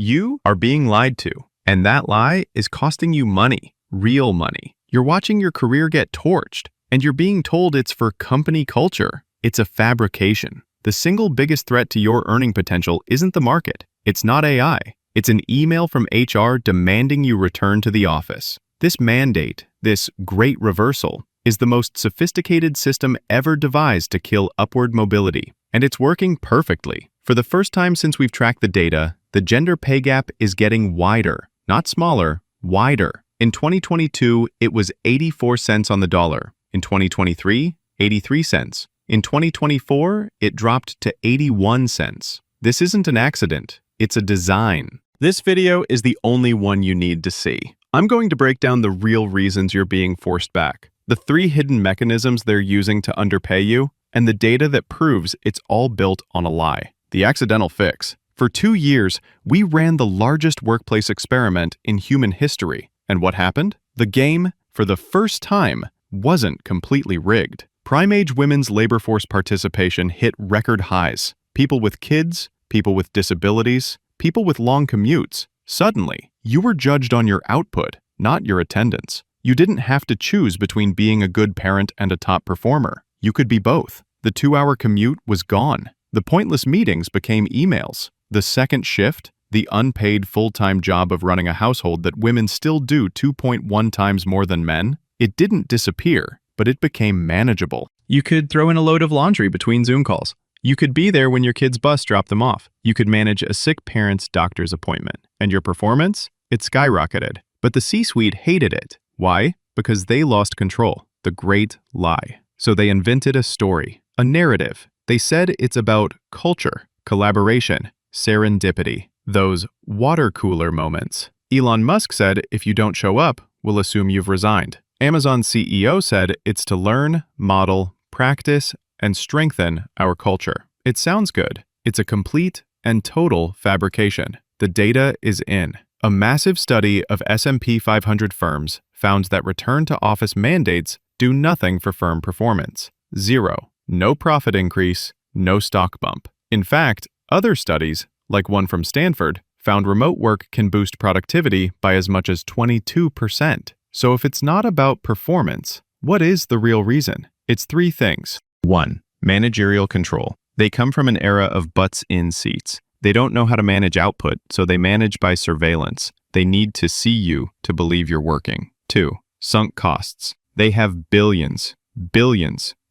You are being lied to, and that lie is costing you money, real money. You're watching your career get torched, and you're being told it's for company culture. It's a fabrication. The single biggest threat to your earning potential isn't the market. It's not AI. It's an email from HR demanding you return to the office. This mandate, this great reversal, is the most sophisticated system ever devised to kill upward mobility. And it's working perfectly. For the first time since we've tracked the data, the gender pay gap is getting wider, not smaller, wider. In 2022, it was 84 cents on the dollar. In 2023, 83 cents. In 2024, it dropped to 81 cents. This isn't an accident, it's a design. This video is the only one you need to see. I'm going to break down the real reasons you're being forced back, the 3 hidden mechanisms they're using to underpay you, and the data that proves it's all built on a lie. The accidental fix. For 2 years, we ran the largest workplace experiment in human history. And what happened? The game, for the first time, wasn't completely rigged. Prime-age women's labor force participation hit record highs. People with kids, people with disabilities, people with long commutes. Suddenly, you were judged on your output, not your attendance. You didn't have to choose between being a good parent and a top performer. You could be both. The 2-hour commute was gone. The pointless meetings became emails. The second shift, the unpaid full-time job of running a household that women still do 2.1 times more than men, it didn't disappear, but it became manageable. You could throw in a load of laundry between Zoom calls. You could be there when your kid's bus dropped them off. You could manage a sick parent's doctor's appointment. And your performance? It skyrocketed. But the C-suite hated it. Why? Because they lost control. The great lie. So they invented a story, a narrative. They said it's about culture, collaboration, serendipity, those water cooler moments. Elon Musk said if you don't show up, we'll assume you've resigned. Amazon CEO said it's to learn, model, practice, and strengthen our culture. It sounds good. It's a complete and total fabrication. The data is in. A massive study of S&P 500 firms found that return-to-office mandates do nothing for firm performance. Zero. No profit increase, no stock bump. In fact, other studies, like one from Stanford, found remote work can boost productivity by as much as 22%. So if it's not about performance, what is the real reason? It's 3 things. 1. Managerial control. They come from an era of butts in seats. They don't know how to manage output, so they manage by surveillance. They need to see you to believe you're working. 2. Sunk costs. They have billions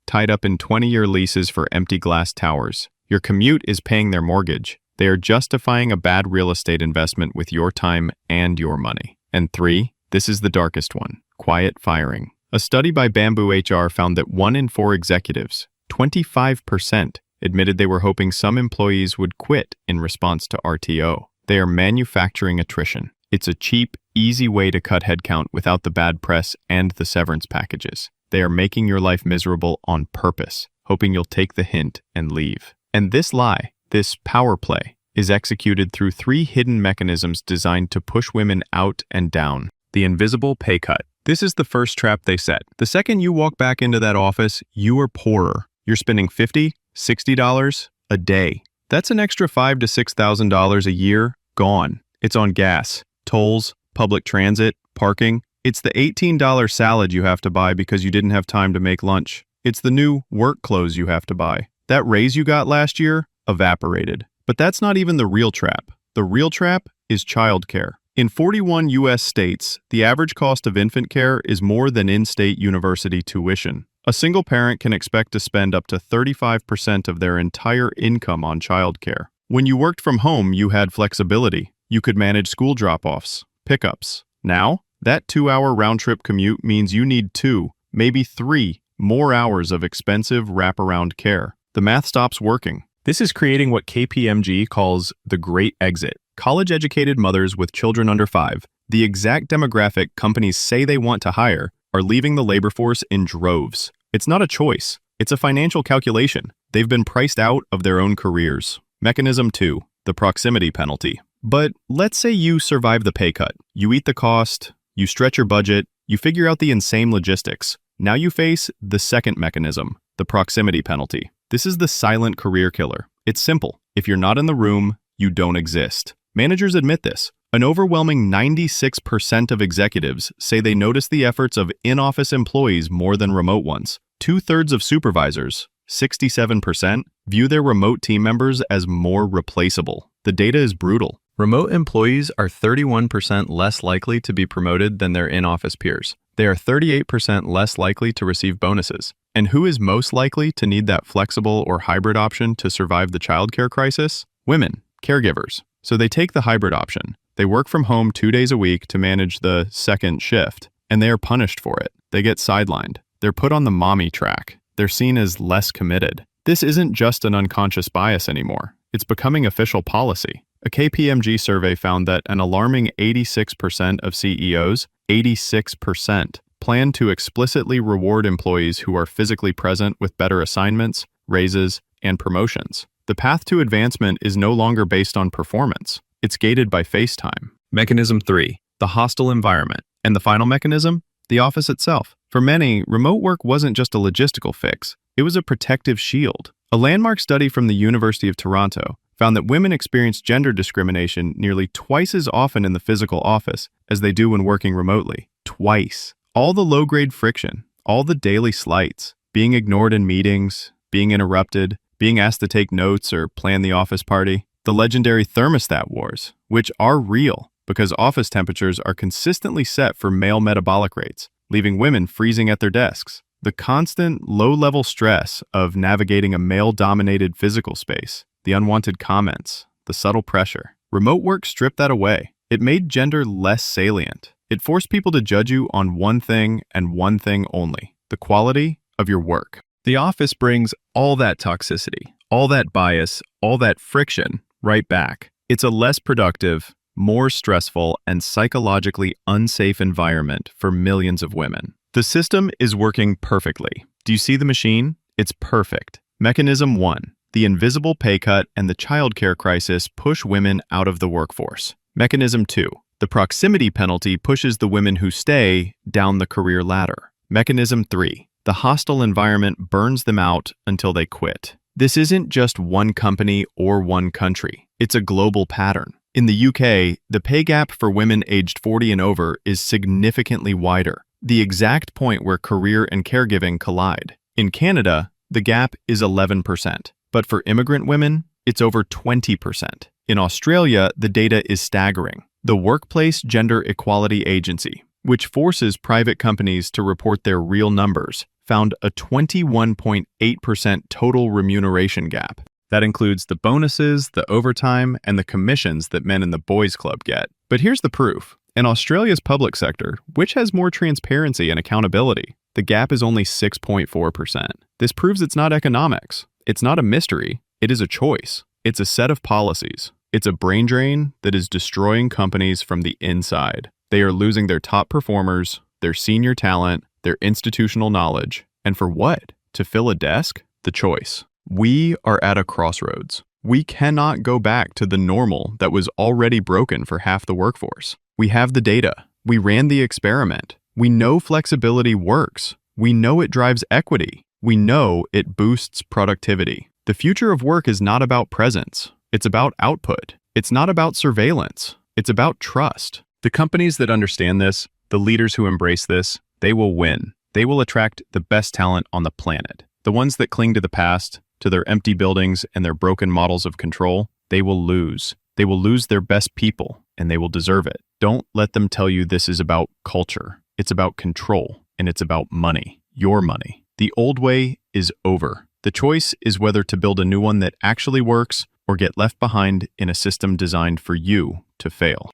tied up in 20-year leases for empty glass towers. Your commute is paying their mortgage. They are justifying a bad real estate investment with your time and your money. And 3, this is the darkest one, quiet firing. A study by Bamboo HR found that 1 in 4 executives, 25%, admitted they were hoping some employees would quit in response to RTO. They are manufacturing attrition. It's a cheap, easy way to cut headcount without the bad press and the severance packages. They are making your life miserable on purpose, hoping you'll take the hint and leave. And this lie, this power play, is executed through 3 hidden mechanisms designed to push women out and down. The invisible pay cut. This is the first trap they set. The second you walk back into that office, you are poorer. You're spending $50, $60 a day. That's an extra $5,000 to $6,000 a year gone. It's on gas, tolls, public transit, parking. It's the $18 salad you have to buy because you didn't have time to make lunch. It's the new work clothes you have to buy. That raise you got last year evaporated. But that's not even the real trap. The real trap is childcare. In 41 U.S. states, the average cost of infant care is more than in-state university tuition. A single parent can expect to spend up to 35% of their entire income on childcare. When you worked from home, you had flexibility. You could manage school drop-offs, pickups. Now, that 2-hour round-trip commute means you need 2, maybe 3, more hours of expensive wraparound care. The math stops working. This is creating what KPMG calls the Great Exit. College-educated mothers with children under 5, the exact demographic companies say they want to hire, are leaving the labor force in droves. It's not a choice. It's a financial calculation. They've been priced out of their own careers. Mechanism 2, the proximity penalty. But let's say you survive the pay cut. You eat the cost, you stretch your budget, you figure out the insane logistics. Now you face the second mechanism, the proximity penalty. This is the silent career killer. It's simple. If you're not in the room, you don't exist. Managers admit this. An overwhelming 96% of executives say they notice the efforts of in-office employees more than remote ones. Two-thirds of supervisors, 67%, view their remote team members as more replaceable. The data is brutal. Remote employees are 31% less likely to be promoted than their in-office peers. They are 38% less likely to receive bonuses. And who is most likely to need that flexible or hybrid option to survive the childcare crisis? Women, caregivers. So they take the hybrid option. They work from home 2 days a week to manage the second shift, and they are punished for it. They get sidelined. They're put on the mommy track. They're seen as less committed. This isn't just an unconscious bias anymore. It's becoming official policy. A KPMG survey found that an alarming 86% of CEOs, 86%, plan to explicitly reward employees who are physically present with better assignments, raises, and promotions. The path to advancement is no longer based on performance. It's gated by face time. Mechanism 3, the hostile environment. And the final mechanism, the office itself. For many, remote work wasn't just a logistical fix. It was a protective shield. A landmark study from the University of Toronto found that women experience gender discrimination nearly twice as often in the physical office as they do when working remotely. Twice. All the low-grade friction, all the daily slights, being ignored in meetings, being interrupted, being asked to take notes or plan the office party. The legendary thermostat wars, which are real because office temperatures are consistently set for male metabolic rates, leaving women freezing at their desks. The constant low-level stress of navigating a male-dominated physical space, the unwanted comments, the subtle pressure. Remote work stripped that away. It made gender less salient. It forced people to judge you on one thing and one thing only, the quality of your work. The office brings all that toxicity, all that bias, all that friction right back. It's a less productive, more stressful, and psychologically unsafe environment for millions of women. The system is working perfectly. Do you see the machine? It's perfect. Mechanism 1. The invisible pay cut and the childcare crisis push women out of the workforce. Mechanism 2. The proximity penalty pushes the women who stay down the career ladder. Mechanism 3. The hostile environment burns them out until they quit. This isn't just one company or one country. It's a global pattern. In the UK, the pay gap for women aged 40 and over is significantly wider, the exact point where career and caregiving collide. In Canada, the gap is 11%, but for immigrant women, it's over 20%. In Australia, the data is staggering. The Workplace Gender Equality Agency, which forces private companies to report their real numbers, found a 21.8% total remuneration gap. That includes the bonuses, the overtime, and the commissions that men in the boys' club get. But here's the proof. In Australia's public sector, which has more transparency and accountability, the gap is only 6.4%. This proves it's not economics. It's not a mystery. It is a choice. It's a set of policies. It's a brain drain that is destroying companies from the inside. They are losing their top performers, their senior talent, their institutional knowledge. And for what? To fill a desk? The choice. We are at a crossroads. We cannot go back to the normal that was already broken for half the workforce. We have the data. We ran the experiment. We know flexibility works. We know it drives equity. We know it boosts productivity. The future of work is not about presence. It's about output. It's not about surveillance. It's about trust. The companies that understand this, the leaders who embrace this, they will win. They will attract the best talent on the planet. The ones that cling to the past, to their empty buildings and their broken models of control, they will lose. They will lose their best people, and they will deserve it. Don't let them tell you this is about culture. It's about control, and it's about money. Your money. The old way is over. The choice is whether to build a new one that actually works or get left behind in a system designed for you to fail.